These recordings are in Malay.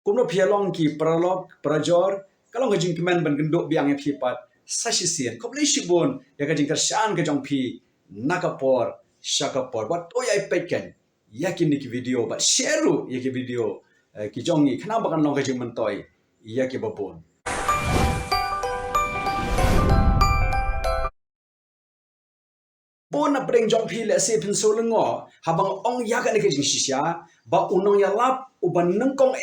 Kumno pialong ki pralog prajor kalong hajing kemen ban gendok biang yang pipat sasisian koble shibon ya kajing kersaan ke jong pi nakapor syakapor wat oyai peken yakin ni ki video ba share ya ki video ki jongi kenapa kan long kajing mentoy ya ki babon bon na breng jong pi le se pin so lengo habang ong ya kan ni kajing shisha ba unong ya lap uban nengkong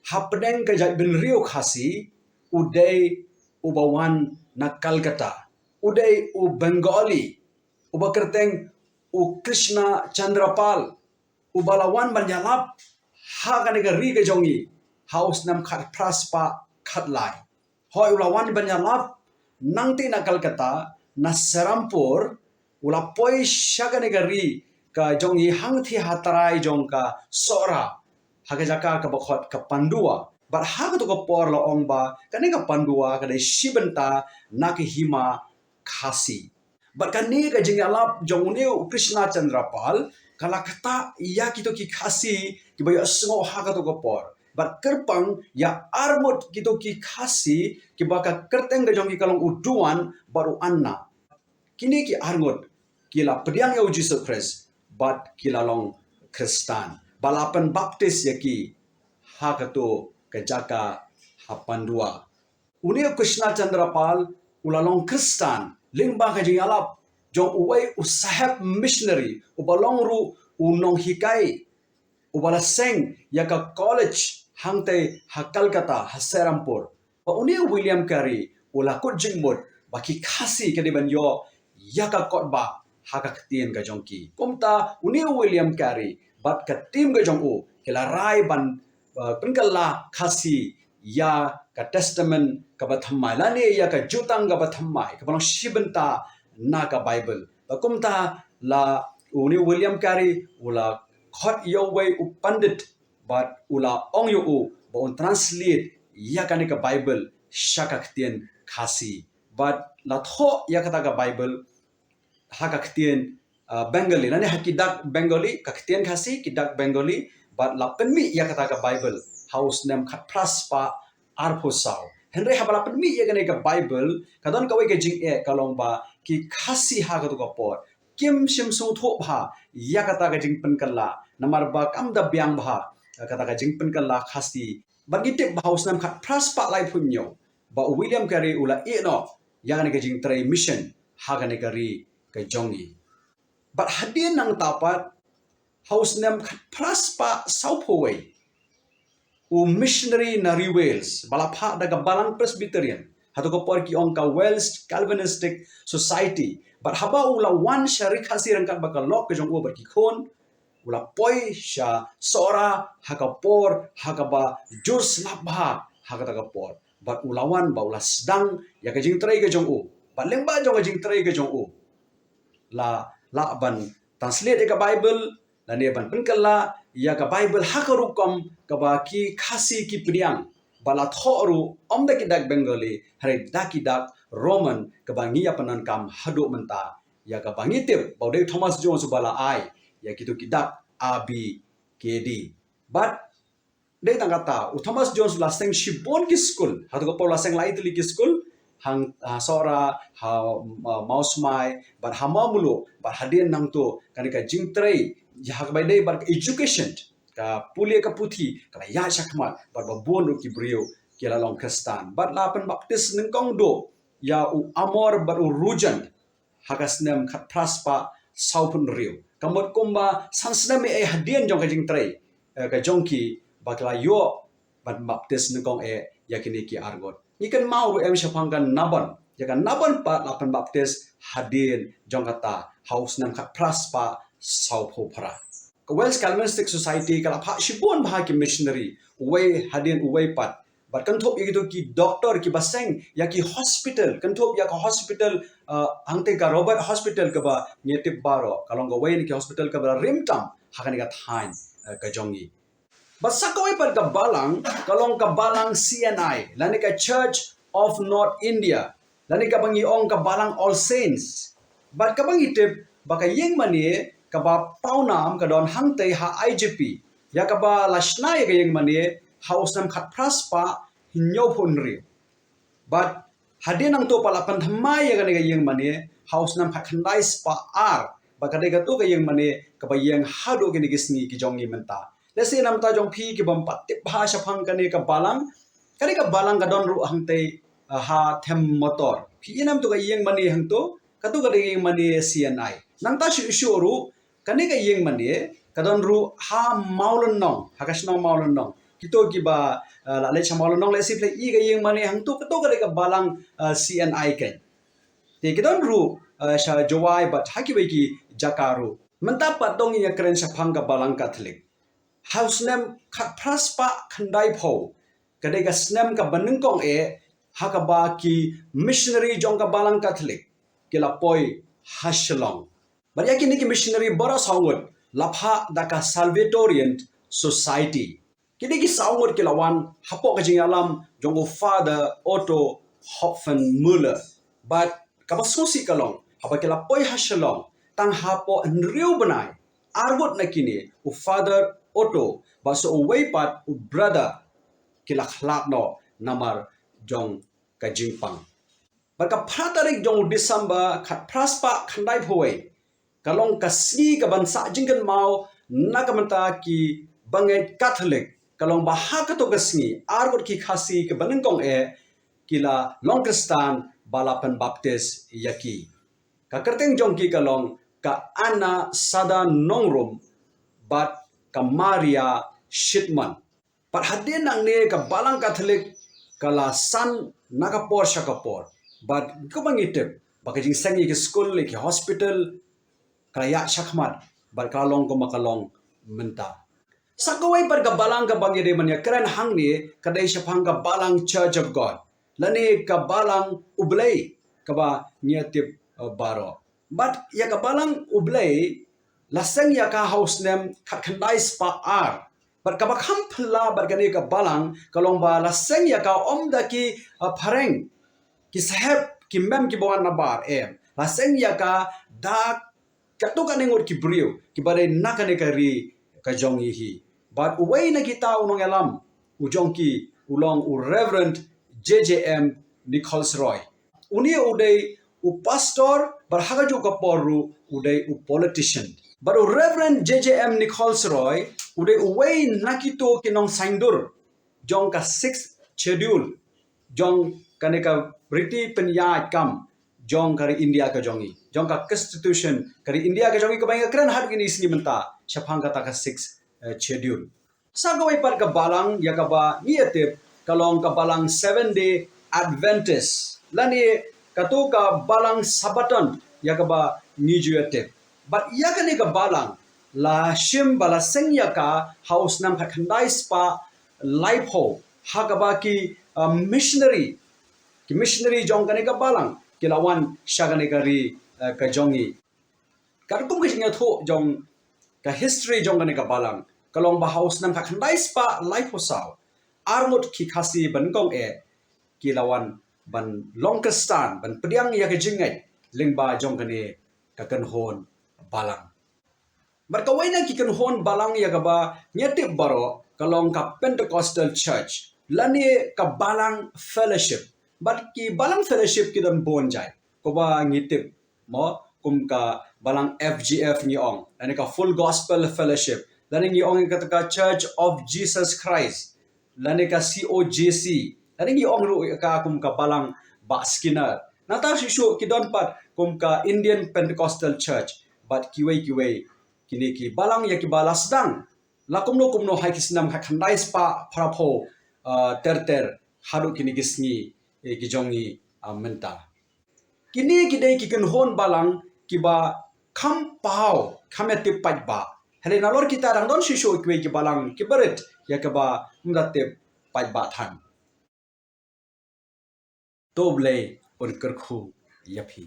hapdeng ke jai bin rio khasi uday ubawan na Calcutta uday u Bengali uba kerteng u Krishna Chandrapal ubalawan banyalap ha kan ke ri ke jongi haus nam khat praspa khatlai hoi ulawan banyalap nangti na Calcutta na Serampur ula poi shaga ne ri ka jongi hangthi hatarai jong ka sora haga jaka ka bakhot ka pandua bar haga to ko por la ong ba kane ka pandua ka dai shibenta na ki hima khasi bar kane ka jingalap jongneu Krishna Chandrapal kala kata ya kito ki khasi ki bayo sngo haga to ko por bar kerpang ya armut kito ki khasi ki baka kerteng ga jongi kalong uduan baru anna kini ki arngot kila pediang ya Jesus Christ bat kila long Kristan balapan baptis yaki hakato kejaka hapandua unia Krishna Chandrapal ulalong Kristan lingba kajing alap jong uway usahab missionary ubalong ru unong hikai ubala seng yaka college hangte ha Calcutta ha Serampur pa unia William Carey ulakut jingmut baki khasi kadiban yo yaka kotba haka ketien ka jongki komta unia William Carey bat ka tim ga jong u kila rai ban penkala khasi ya ka testament ka bathamai lani ya ka jutang ka bathamai ka bang shibenta na ka bible bakumta la uni William Carey ula khot yo way u pandit but ula ong yo u bon translate ya ka ni ka bible shaka ktien khasi but la tho ya kata ka bible haka ktien Bengali nani hakidak Bengali kaktian khasi kidak Bengali but lapen mi ya kata ka Bible house name khat praspa arphosau henry habala pen mi ya gane ka Bible kadon kawai ka jing kalong ba ki khasi ha ka to ka por kim sim su tho bha ya kata ka jing pen kala namar ba kam da byang bha kata ka jing pen kala khasi bagite house name khat praspa lai punyo ba William Carey ula no ya gane ka jing tray mission ha gane ka ri ka jongi but hadin nang tapat house name praspa saupoway u missionary na Wales balapha daga Balang Presbyterian hato ko por ki ong ka Welsh Calvinistic Society but haba ula wan sharik khasi rangkat bakal lok ke jong over ki khon ula poi sha sora hakapor hakaba jurs labha hakata por but ulawan ba ula sedang ya ke jing trai ke jong u but lengba jong ke jing trai ke jong u la ban translate ka Bible la ne ban penkala ya ka Bible hakarukom ka ba ki khasi ki priang bala thoru omda ki dak Bengali hare dakidak Roman ka ba ngiya panan kam hadu menta ya ka bangitip baude Thomas Jones bala ai ya kitu kidak abi kd but dei tangata Thomas Jones la seng shibon ki school hatu ko la seng laitli ki school hang sora ha mouse mai but hamamulu but hadin nang to kanika jingtrai ya ka dei bar education ka pulia ka puthi ka ya shakmat bar babon ki brio ki la long Kristan but la pen baptis nengkong do ya u amor bar u rujan hagasnem khat praspa saupun rio kamot kumba sansname hadin jong ka jingtrai ka jongki bakla yo bat baptis nengkong yakini ki argot ikan mau em syapangkan naban jakan naban pat lapan baptis hadin jongkata house nam khat praspa saupo para ka Welsh Calvinistic Society kala pha shibon bahaki missionary way hadin way pat but kanthop yigitu ki doctor ki baseng ya ki hospital kanthop ya ka hospital angte ka Robert Hospital ka ba ngetip baro kalong go way ni ki hospital ka ba rimtam hakani ka thain ka jongi Basakaway pad ka Balang, kalong ka Balang CNI, lani ka Church of North India, lani ka bangiong ka Balang All Saints. But ka bangitip, baka yeng mani, ka ba paunam ka don hangtay ha IGP, ya ka ba lasnay ka yeng mani, haus nam khat praspa hinyo pun ri. But hadin ang to pala panthamay ya kanega yang mani haus nam khat khandai spa ar ba kadega to ka yang mani ka ba yang hado kini gisni ki jongi menta. Lesi nam ta jong phi ki bam pat tip bhasha phang kane ka balang ka don ru hang te ha them motor. Phi nam to ka yang mani hang to ka to ka yang mani CNI. Nang ta shu ru kane ka yang mani ka don ru ha maulon nong ha kasno maulon nong. Kito ki ba la le chamal nong le si play i ga yeng mani hang tu to ga balang CNI ken te ki don ru sha jowai but haki be ki jakaru menta patong ya kren sha phang ga balang catholic house name khat praspa khandai pho ga de ga snem ka banung kong e ha ka ba ki missionary jong ga balang catholic ki la poi hashlong but ya ki ni ki missionary bara sawut lapha da ka salvatorian society kini ki saungot ki lawan hapok ka jing alam jongo father Otto Hopfen-Müller but kabasosi kalong haba kila poi hashalong tang hapo nriu banai arbot na kini u father Otto baso away pat u brother kila khlak no namar jong ka jingpang barka phatarik jong December khat praspa khandai phoi kalong kasni ka bansa jingkan mau nakamanta ki banget Catholic kalong bahaka to gasngi argot ki khasi ke banengkong e kila Longkestan balapan baptis yaki ka kerteng jong ki kalong ka ana sada nongrum but ka Maria Shitman pat hadin nang ne ka balang Catholic kala san nakapor shakapor but ko bangitep bakajing sangi ki school ki hospital kaya shakmat but kalong ko makalong menta sakawai par ka balang ka bangire manya kran hang ni kadai shapang ka balang Church of God lani ka balang ublay ka ba niatip baro but ya ka balang ublay laseng ya ka house nem khat khandai spa ar but ka ba kham phla bar ka ni ka balang kalong ba laseng ya ka om da ki phareng ki saheb ki mem ki bawan na bar laseng ya ka da ka to ka nengur ki brio ki bare nakane ka ri ka jongi hi but uway na kita unong alam ujong ki ulong u Reverend JJM Nichols Roy uni uday u pastor barhagaju kaporu uday u politician but u Reverend JJM Nichols Roy uday uway nakito kinong saindur jong ka 6th schedule jong kaneka British penyat kam jong kari India ka jongi jong ka constitution kari India ka jongi ka bang kran har ini isni menta syapang kata ka 6 schedule. Sagaway par ka balang yakaba niatip kalong ka balang 7-day Adventist. Lani katu ka balang Sabaton yakaba nijuatip. But yakani ka balang la shim bala sengya ka house nam khandai spa life ho hakaba ki missionary jong kani ka balang kilawan shagani kari ka jongi. Kartum ka singa tho jong ka history jong kani ka balang kalong bahaus nam ka khandai spa life hosaw armut ki khasi bankong e kilawan ban Longkestan ban pediang ya ka jingai lingba jong kani ka kanhon balang barkawai na ki kanhon balang ya ka ba nyatip baro kalong ka Pentecostal church lani ka balang fellowship but ki balang fellowship ki dan bonjai ko ba ngitip mo kum ka balang FGF ni ong lani ka full gospel fellowship lani ni ong ka Church of Jesus Christ lani ka COJC lani ni ong ru ka kum ka balang ba Skinner nata shishu ki don pat kum ka Indian Pentecostal Church but kiwei kini ki balang ya ki balasdang la kumno hai kisnam ka khandai spa pharapho ter haru kini gisni ki jongi menta kini kidai ki kanhon balang ki ba kham pau khameti pajba hele nalor kita rang don shisho kwe ki balang ki baret ya ka ba mdate pajba than toble or karkhu yapi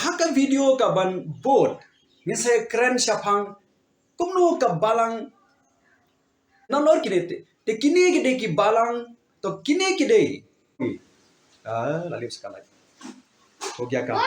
haka video ka ban bot ngise kren shapang kumno ka balang nalor kidete te kini kidai ki balang to kini kidai lalip sekali ho gya ka